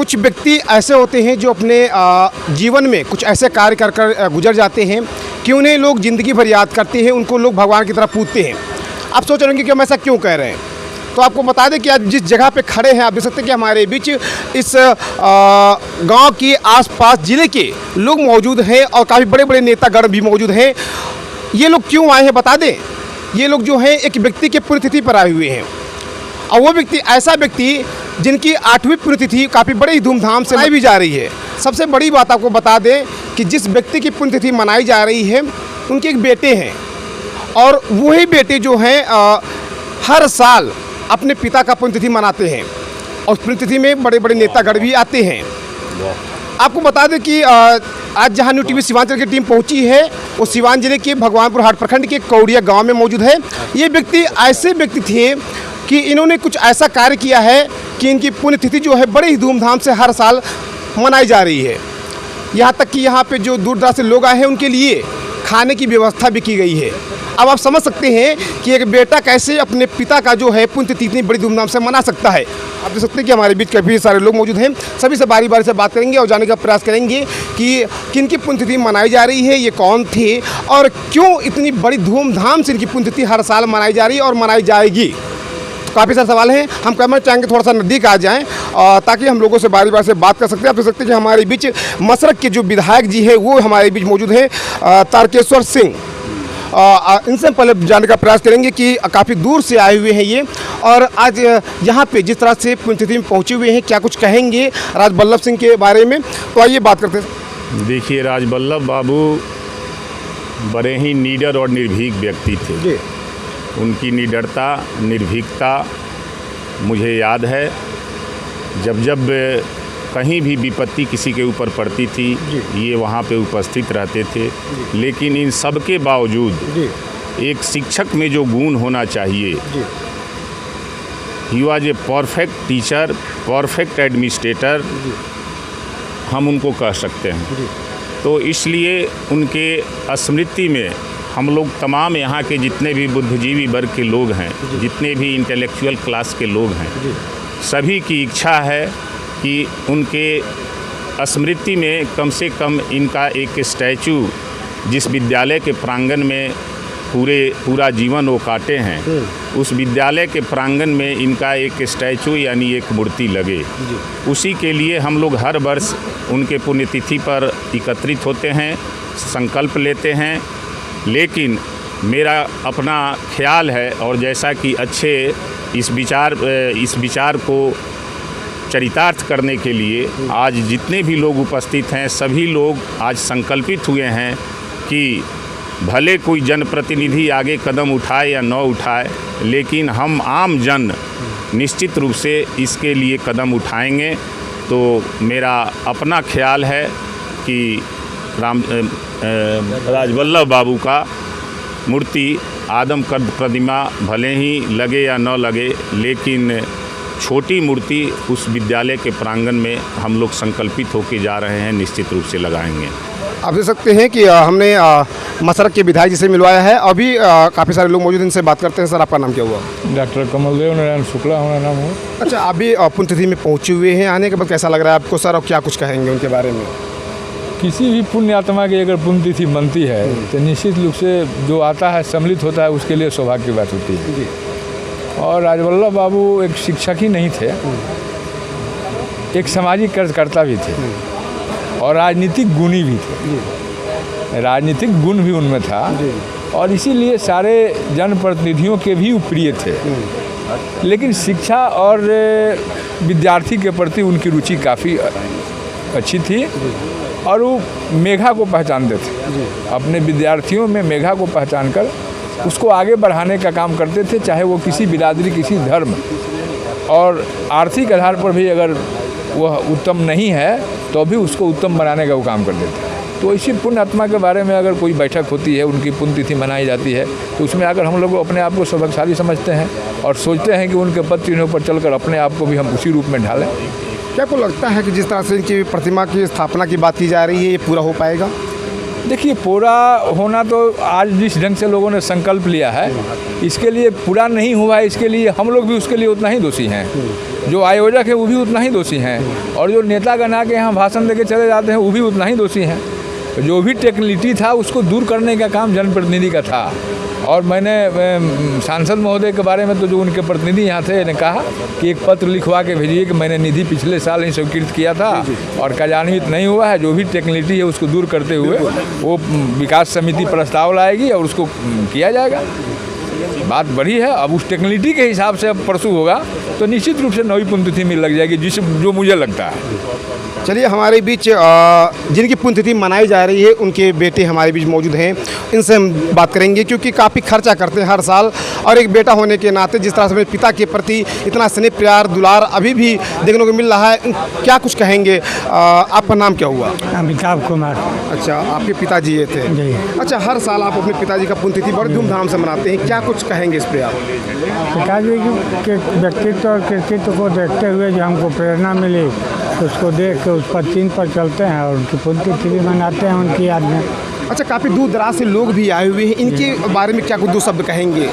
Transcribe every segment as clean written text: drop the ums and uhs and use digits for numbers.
कुछ व्यक्ति ऐसे होते हैं जो अपने जीवन में कुछ ऐसे कार्य कर गुजर जाते हैं कि उन्हें लोग ज़िंदगी भर याद करते हैं, उनको लोग भगवान की तरह पूजते हैं। आप सोच रहे होंगे कि हम ऐसा क्यों कह रहे हैं, तो आपको बता दें कि आज जिस जगह पे खड़े हैं आप देख सकते हैं कि हमारे बीच इस गांव के आसपास ज़िले के लोग मौजूद हैं और काफ़ी बड़े बड़े नेतागण भी मौजूद हैं। ये लोग क्यों आए हैं बता दें। ये लोग जो हैं एक व्यक्ति के पुण्यतिथि पर आए हुए हैं और वो व्यक्ति ऐसा व्यक्ति जिनकी 8वीं पुण्यतिथि काफ़ी बड़ी धूमधाम से मनाई भी जा रही है। सबसे बड़ी बात आपको बता दें कि जिस व्यक्ति की पुण्यतिथि मनाई जा रही है उनके एक बेटे हैं और वही बेटे जो हैं हर साल अपने पिता का पुण्यतिथि मनाते हैं और पुण्यतिथि में बड़े बड़े नेतागण भी आते हैं। आपको बता दें कि आज जहां न्यू टीवी सीवांचल की टीम पहुंची है वो सीवान जिले के भगवानपुर हाट प्रखंड के कौड़िया गांव में मौजूद है। ये व्यक्ति ऐसे व्यक्ति थे कि इन्होंने कुछ ऐसा कार्य किया है कि इनकी पुण्यतिथि जो है बड़े ही धूमधाम से हर साल मनाई जा रही है। यहाँ तक कि यहाँ पे जो दूर दराज से लोग आए हैं उनके लिए खाने की व्यवस्था भी की गई है। अब आप समझ सकते हैं कि एक बेटा कैसे अपने पिता का जो है पुण्यतिथि इतनी बड़ी धूमधाम से मना सकता है। आप देख सकते हैं कि हमारे बीच काफ़ी सारे लोग मौजूद हैं। सभी से बारी बारी से बात करेंगे और जानने का प्रयास करेंगे कि किनकी पुण्यतिथि मनाई जा रही है, ये कौन थे और क्यों इतनी बड़ी धूमधाम से इनकी पुण्यतिथि हर साल मनाई जा रही है और मनाई जाएगी। काफ़ी सारे सवाल हैं, हम कैमरा चाहेंगे थोड़ा सा नज़दीक आ जाएं ताकि हम लोगों से बारी बारी से बात कर सकते हैं। आप देख सकते हैं कि हमारे बीच मसरक के जो विधायक जी हैं वो हमारे बीच मौजूद हैं, तारकेश्वर सिंह। इनसे पहले जानने का प्रयास करेंगे कि काफ़ी दूर से आए हुए हैं ये और आज यहाँ पे जिस तरह से पुण्यतिथि में पहुँचे हुए हैं क्या कुछ कहेंगे राजबल्लभ सिंह के बारे में, तो आइए बात करते हैं। देखिए, राजबल्लभ बाबू बड़े ही निडर और निर्भीक व्यक्ति थे जी। उनकी निडरता, निर्भीकता मुझे याद है। जब जब कहीं भी विपत्ति किसी के ऊपर पड़ती थी ये वहाँ पे उपस्थित रहते थे। लेकिन इन सब के बावजूद एक शिक्षक में जो गुण होना चाहिए, he was a perfect teacher, perfect administrator, हम उनको कह सकते हैं। तो इसलिए उनके स्मृति में हम लोग तमाम यहाँ के जितने भी बुद्धिजीवी वर्ग के लोग हैं, जितने भी इंटेलेक्चुअल क्लास के लोग हैं, सभी की इच्छा है कि उनके स्मृति में कम से कम इनका एक स्टैचू जिस विद्यालय के प्रांगण में पूरा जीवन वो काटे हैं, उस विद्यालय के प्रांगण में इनका एक स्टैचू यानी एक मूर्ति लगे। उसी के लिए हम लोग हर वर्ष उनके पुण्यतिथि पर एकत्रित होते हैं, संकल्प लेते हैं। लेकिन मेरा अपना ख्याल है और जैसा कि अच्छे इस विचार को चरितार्थ करने के लिए आज जितने भी लोग उपस्थित हैं सभी लोग आज संकल्पित हुए हैं कि भले कोई जनप्रतिनिधि आगे कदम उठाए या न उठाए, लेकिन हम आम जन निश्चित रूप से इसके लिए कदम उठाएंगे। तो मेरा अपना ख्याल है कि राजबल्लभ बाबू का मूर्ति आदमकद प्रतिमा भले ही लगे या न लगे, लेकिन छोटी मूर्ति उस विद्यालय के प्रांगण में हम लोग संकल्पित होकर जा रहे हैं, निश्चित रूप से लगाएंगे। आप देख सकते हैं कि हमने मसरक के विधायक जी से मिलवाया है। अभी काफ़ी सारे लोग मौजूद, इनसे बात करते हैं। सर, आपका नाम क्या हुआ? डॉक्टर कमलदेव नारायण शुक्ला हमारा नाम है। अच्छा, अभी पुण्यतिथि में पहुँचे हुए हैं, आने के बाद कैसा लग रहा है आपको सर, और क्या कुछ कहेंगे उनके बारे में? किसी भी पुण्य आत्मा की अगर पुण्यतिथि बनती है तो निश्चित रूप से जो आता है सम्मिलित होता है, उसके लिए सौभाग्य की बात होती है। और राजबल्लभ बाबू एक शिक्षक ही नहीं थे, एक सामाजिक कार्यकर्ता भी थे और राजनीतिक गुणी भी थे। राजनीतिक गुण भी उनमें था और इसीलिए सारे जनप्रतिनिधियों के भी प्रिय थे। लेकिन शिक्षा और विद्यार्थी के प्रति उनकी रुचि काफ़ी अच्छी थी और वो मेघा को पहचानते थे। अपने विद्यार्थियों में मेघा को पहचान कर उसको आगे बढ़ाने का काम करते थे, चाहे वो किसी बिरादरी, किसी धर्म और आर्थिक आधार पर भी अगर वह उत्तम नहीं है तो भी उसको उत्तम बनाने का वो काम करते थे। तो इसी पुण्य आत्मा के बारे में अगर कोई बैठक होती है, उनकी पुण्यतिथि मनाई जाती है, तो उसमें अगर हम लोग अपने आप को सौभाग्यशाली समझते हैं और सोचते हैं कि उनके पद चिन्हों पर चलकर अपने आप को भी हम उसी रूप में ढालें। क्या आपको लगता है कि जिस तरह से इनकी प्रतिमा की स्थापना की बात की जा रही है ये पूरा हो पाएगा? देखिए, पूरा होना तो आज जिस ढंग से लोगों ने संकल्प लिया है, इसके लिए पूरा नहीं हुआ है, इसके लिए हम लोग भी उसके लिए उतना ही दोषी हैं। जो आयोजक है वो भी उतना ही दोषी हैं, और जो नेतागण आके यहाँ भाषण देके चले जाते हैं वो भी उतना ही दोषी हैं। जो भी टेक्निकलिटी था उसको दूर करने का काम जनप्रतिनिधि का था। और मैंने सांसद महोदय के बारे में, तो जो उनके प्रतिनिधि यहाँ थे, ने कहा कि एक पत्र लिखवा के भेजिए कि मैंने निधि पिछले साल ही स्वीकृत किया था और कार्यान्वित नहीं हुआ है। जो भी टेक्निकलिटी है उसको दूर करते हुए वो विकास समिति प्रस्ताव लाएगी और उसको किया जाएगा। बात बड़ी है। अब उस टेक्निकलिटी के हिसाब से अब परसों होगा तो निश्चित रूप से नई पुण्यतिथि में लग जाएगी, जो मुझे लगता है। चलिए, हमारे बीच जिनकी पुण्यतिथि मनाई जा रही है उनके बेटे हमारे बीच मौजूद हैं, इनसे हम बात करेंगे, क्योंकि काफ़ी खर्चा करते हैं हर साल, और एक बेटा होने के नाते जिस तरह से मेरे पिता के प्रति इतना स्नेह प्यार दुलार अभी भी देखने को मिल रहा है, क्या कुछ कहेंगे? आपका नाम क्या हुआ? अमिताभ कुमार। अच्छा, आपके पिताजी ये थे जी। अच्छा, हर साल आप अपने पिताजी का पुण्यतिथि बड़ी धूमधाम से मनाते हैं, क्या कुछ कहेंगे इस पर आप? पिताजी के व्यक्तित्व और कृतित्व को देखते हुए जो हमको प्रेरणा मिली, उसको देख के उस पर चिन्ह पर चलते हैं और उनकी पुण्यतिथि भी मनाते हैं उनकी याद में। अच्छा, काफ़ी दूर दराज से लोग भी आए हुए हैं, इनके बारे में क्या कुछ दो शब्द कहेंगे?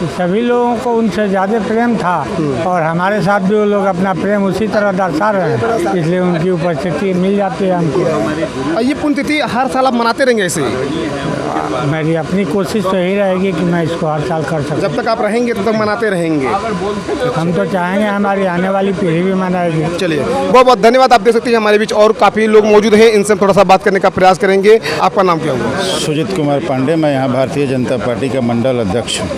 सभी लोगों को उनसे ज़्यादा प्रेम था और हमारे साथ भी वो लोग अपना प्रेम उसी तरह दर्शा रहे हैं, इसलिए उनकी उपस्थिति मिल जाती है हमको। ये पुण्यतिथि हर साल आप मनाते रहेंगे ऐसे? मेरी अपनी कोशिश तो यही रहेगी कि मैं इसको हर साल कर सकूं। जब तक आप रहेंगे तब तक मनाते रहेंगे? हम तो चाहेंगे हमारी आने वाली पीढ़ी भी मनाएगी। चलिए, बहुत बहुत धन्यवाद। आप देख सकते हैं हमारे बीच और काफ़ी लोग मौजूद हैं, इनसे हम थोड़ा सा बात करने का प्रयास करेंगे। आपका नाम क्या हुआ? सुजीत कुमार पांडे, मैं यहाँ भारतीय जनता पार्टी का मंडल अध्यक्ष हूँ।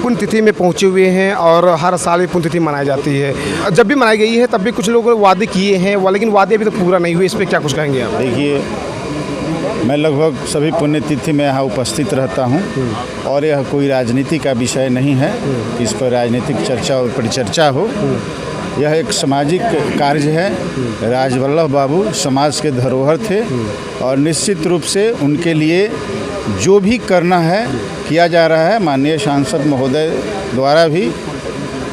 पुण्यतिथि में पहुँचे हुए हैं और हर साल ये पुण्यतिथि मनाई जाती है। जब भी मनाई गई है तब भी कुछ लोगों ने वादे किए हैं, लेकिन वादे अभी तक पूरा नहीं हुए, इस पर क्या कुछ कहेंगे आप? देखिए, मैं लगभग सभी पुण्यतिथि में यहाँ उपस्थित रहता हूँ और यह कोई राजनीति का विषय नहीं है कि इस पर राजनीतिक चर्चा और परिचर्चा हो। यह एक सामाजिक कार्य है। राजवल्लभ बाबू समाज के धरोहर थे और निश्चित रूप से उनके लिए जो भी करना है किया जा रहा है। माननीय सांसद महोदय द्वारा भी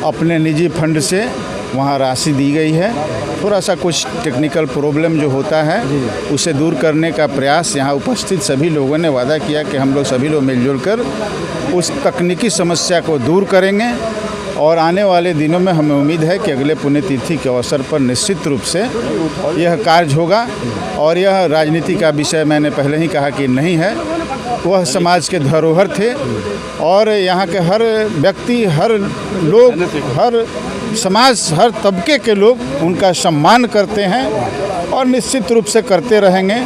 अपने निजी फंड से वहाँ राशि दी गई है। थोड़ा सा कुछ टेक्निकल प्रॉब्लम जो होता है उसे दूर करने का प्रयास यहाँ उपस्थित सभी लोगों ने वादा किया कि हम लोग सभी लोग मिलजुल कर उस तकनीकी समस्या को दूर करेंगे और आने वाले दिनों में हमें उम्मीद है कि अगले पुण्यतिथि के अवसर पर निश्चित रूप से यह कार्य होगा। और यह राजनीति का विषय मैंने पहले ही कहा कि नहीं है, वह समाज के धरोहर थे और यहाँ के हर व्यक्ति, हर लोग, हर समाज, हर तबके के लोग उनका सम्मान करते हैं और निश्चित रूप से करते रहेंगे।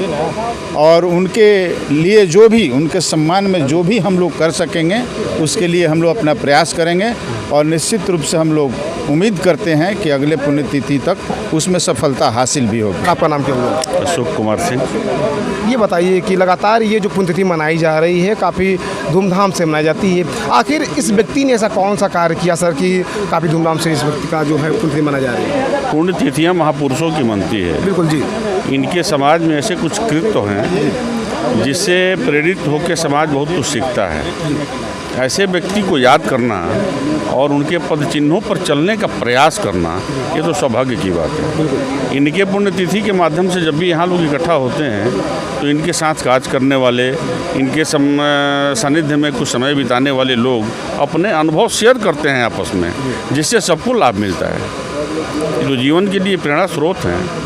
और उनके लिए जो भी, उनके सम्मान में जो भी हम लोग कर सकेंगे उसके लिए हम लोग अपना प्रयास करेंगे और निश्चित रूप से हम लोग उम्मीद करते हैं कि अगले पुण्यतिथि तक उसमें सफलता हासिल भी होगी। आपका नाम क्या हुआ? अशोक कुमार सिंह। ये बताइए कि लगातार ये जो पुण्यतिथि मनाई जा रही है काफ़ी धूमधाम से मनाई जाती है, आखिर इस व्यक्ति ने ऐसा कौन सा कार्य किया सर कि काफ़ी धूमधाम से इस व्यक्ति का जो है पुण्यतिथि मनाई जा रही है? पुण्यतिथियाँ महापुरुषों की मनती है। बिल्कुल जी। इनके समाज में ऐसे कुछ कृत्य हैं जिससे प्रेरित होकर समाज बहुत कुछ सीखता है। ऐसे व्यक्ति को याद करना और उनके पद चिन्हों पर चलने का प्रयास करना, ये तो सौभाग्य की बात है। इनके पुण्यतिथि के माध्यम से जब भी यहाँ लोग इकट्ठा होते हैं तो इनके साथ काज करने वाले, इनके सानिध्य में कुछ समय बिताने वाले लोग अपने अनुभव शेयर करते हैं आपस में, जिससे सबको लाभ मिलता है। जो जीवन के लिए प्रेरणा स्रोत हैं।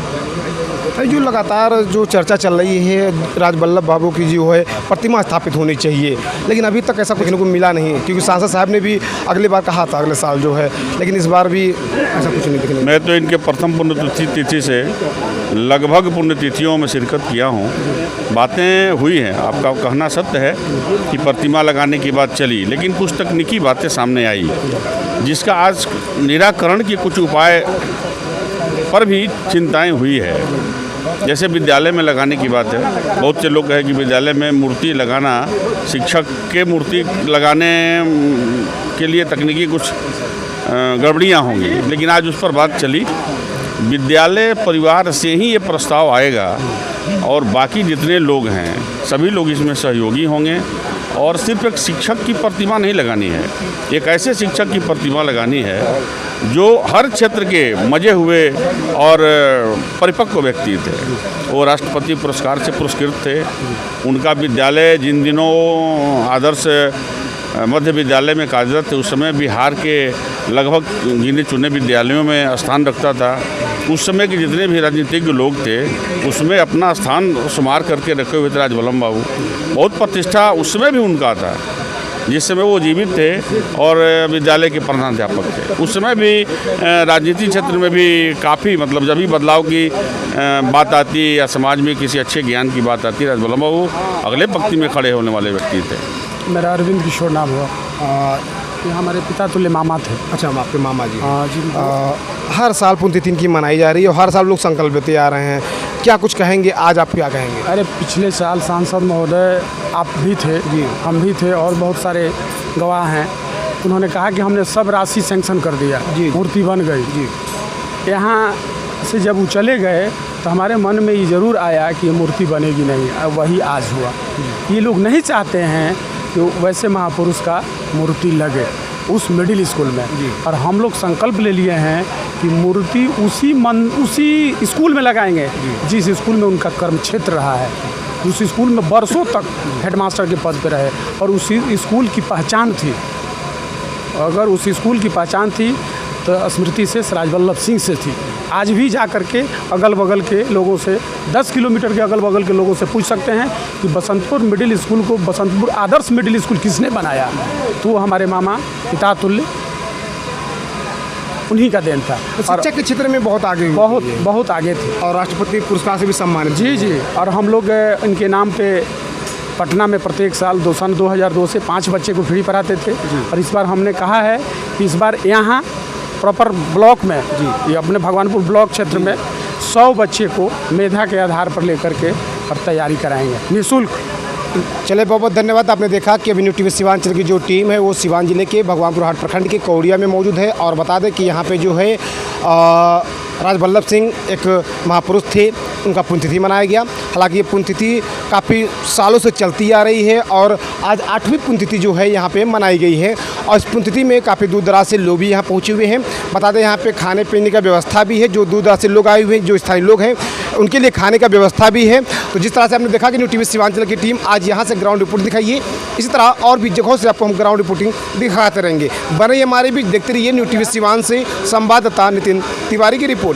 जो लगातार जो चर्चा चल रही है राजवल्लभ बाबू की जो है प्रतिमा स्थापित होनी चाहिए, लेकिन अभी तक ऐसा देखने को मिला नहीं, क्योंकि सांसद साहब ने भी अगली बार कहा था अगले साल जो है, लेकिन इस बार भी ऐसा कुछ नहीं देखने। मैं तो इनके प्रथम पुण्यतिथि से लगभग पुण्यतिथियों में शिरकत किया हूँ। बातें हुई हैं, आपका कहना सत्य है कि प्रतिमा लगाने की बात चली, लेकिन कुछ तकनीकी बातें सामने आई जिसका आज निराकरण के कुछ उपाय पर भी चिंताएं हुई है। जैसे विद्यालय में लगाने की बात है, बहुत से लोग कहे कि विद्यालय में मूर्ति लगाना, शिक्षक के मूर्ति लगाने के लिए तकनीकी कुछ गड़बड़ियाँ होंगी, लेकिन आज उस पर बात चली। विद्यालय परिवार से ही ये प्रस्ताव आएगा और बाकी जितने लोग हैं सभी लोग इसमें सहयोगी होंगे और सिर्फ एक शिक्षक की प्रतिमा नहीं लगानी है, एक ऐसे शिक्षक की प्रतिमा लगानी है जो हर क्षेत्र के मजे हुए और परिपक्व व्यक्ति थे। वो राष्ट्रपति पुरस्कार से पुरस्कृत थे। उनका विद्यालय जिन दिनों आदर्श मध्य विद्यालय में कार्यरत थे, उस समय बिहार के लगभग गिने चुने विद्यालयों में स्थान रखता था। उस समय के जितने भी राजनीतिज्ञ लोग थे उसमें अपना स्थान शुमार करके रखे हुए थे राजवल्लभ बाबू। बहुत प्रतिष्ठा उस समय भी उनका था जिस समय वो जीवित थे और विद्यालय के प्रधानाध्यापक थे। उस समय भी राजनीति क्षेत्र में भी काफ़ी मतलब जब भी बदलाव की बात आती या समाज में किसी अच्छे ज्ञान की बात आती, राजवल्लभ बाबू अगले पंक्ति में खड़े होने वाले व्यक्ति थे। मेरा अरविंद किशोर नाम हुआ। ये हमारे पिता तुल्य मामा थे। अच्छा, हम आपके मामा जी। हाँ जी। हर साल पुण्यतिथि इनकी मनाई जा रही है और हर साल लोग संकल्प लेते आ रहे हैं, क्या कुछ कहेंगे? आज आप क्या कहेंगे? अरे पिछले साल सांसद महोदय आप भी थे जी, हम भी थे और बहुत सारे गवाह हैं। उन्होंने कहा कि हमने सब राशि सैंक्शन कर दिया जी, मूर्ति बन गई जी। यहाँ से जब वो चले गए तो हमारे मन में ये ज़रूर आया कि ये मूर्ति बनेगी नहीं, अब वही आज हुआ। ये लोग नहीं चाहते हैं कि वैसे महापुरुष का मूर्ति लगे उस मिडिल स्कूल में, और हम लोग संकल्प ले लिए हैं कि मूर्ति उसी स्कूल में लगाएंगे जिस स्कूल में उनका कर्म क्षेत्र रहा है। उस स्कूल में बरसों तक हेडमास्टर के पद पर रहे और उसी स्कूल की पहचान थी। अगर उस स्कूल की पहचान थी तो स्मृति से राजवल्लभ सिंह से थी। आज भी जा कर के अगल बगल के लोगों से 10 किलोमीटर के अगल बगल के लोगों से पूछ सकते हैं कि बसंतपुर मिडिल स्कूल को बसंतपुर आदर्श मिडिल स्कूल किसने बनाया, तो हमारे मामा पिता तुल्य उन्हीं का देन था। शिक्षा के क्षेत्र में बहुत आगे, बहुत आगे थे और राष्ट्रपति पुरस्कार से भी सम्मानित। जी। और हम लोग इनके नाम पे पटना में प्रत्येक साल 2002 से 5 बच्चे को फ्री पढ़ाते थे, और इस बार हमने कहा है कि इस बार यहाँ प्रॉपर ब्लॉक में ये अपने भगवानपुर ब्लॉक क्षेत्र में 100 बच्चे को मेधा के आधार पर लेकर के और तैयारी कराएंगे निःशुल्क। चले, बहुत बहुत धन्यवाद। आपने देखा कि अभी न्यूज़ टीवी सीवांचल की जो टीम है वो सीवान जिले के भगवानपुर हाट प्रखंड के कौड़िया में मौजूद है। और बता दें कि यहाँ पे जो है राजवल्लभ सिंह एक महापुरुष थे, उनका पुण्यतिथि मनाया गया। हालांकि ये पुण्यतिथि काफ़ी सालों से चलती आ रही है और आज 8वीं पुण्यतिथि जो है यहाँ पे मनाई गई है। और इस पुण्यतिथि में काफ़ी दूर दराज से लोग भी यहाँ पहुँचे हुए हैं। बता दें यहाँ पे खाने पीने का व्यवस्था भी है, जो दूर दराज से लोग आए हुए हैं, जो स्थानीय लोग हैं उनके लिए खाने का व्यवस्था भी है। तो जिस तरह से आपने देखा कि न्यूज़ टीवी सीवांचल की टीम आज यहाँ से ग्राउंड रिपोर्ट दिखाई है, इसी तरह और भी जगहों से आपको हम ग्राउंड रिपोर्टिंग दिखाते रहेंगे। बने हमारे भी देखते रहिए न्यूज़ टीवी सीवान से संवाददाता नितिन तिवारी की रिपोर्ट।